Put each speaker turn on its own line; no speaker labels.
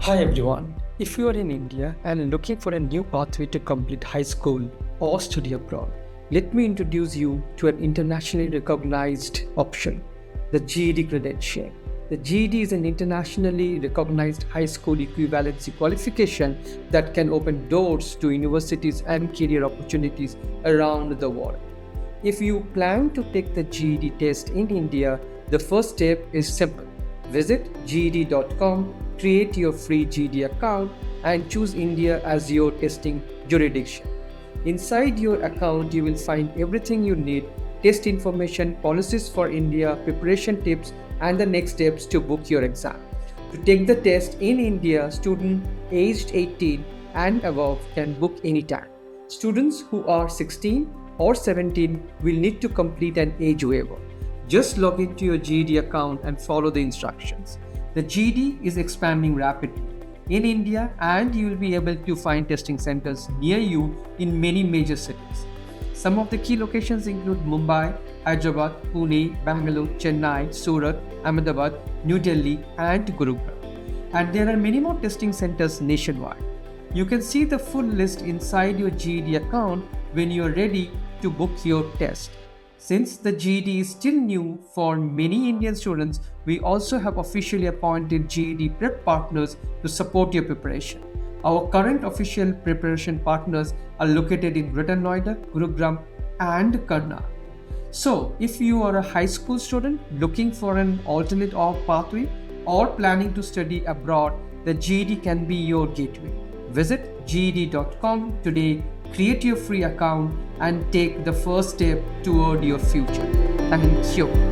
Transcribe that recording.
Hi everyone. If you are in India and looking for a new pathway to complete high school or study abroad, let me introduce you to an internationally recognized option, the GED credential. The GED is an internationally recognized high school equivalency qualification that can open doors to universities and career opportunities around the world. If you plan to take the GED test in India, the first step is simple. Visit GED.com, create your free GED account, and choose India as your testing jurisdiction. Inside your account, you will find everything you need: test information, policies for India, preparation tips, and the next steps to book your exam. To take the test in India, students aged 18 and above can book anytime. Students who are 16 or 17 will need to complete an age waiver. Just log into your GED account and follow the instructions. The GED is expanding rapidly in India, and you will be able to find testing centers near you in many major cities. Some of the key locations include Mumbai, Hyderabad, Pune, Bangalore, Chennai, Surat, Ahmedabad, New Delhi, and Gurugram. And there are many more testing centers nationwide. You can see the full list inside your GED account when you are ready to book your test. Since the GED is still new for many Indian students, we also have officially appointed GED prep partners to support your preparation. Our current official preparation partners are located in Greater Noida, Gurugram, and Karnal. So, if you are a high school student looking for an alternate pathway or planning to study abroad, the GED can be your gateway. Visit GED.com today, create your free account, and take the first step toward your future. Thank you.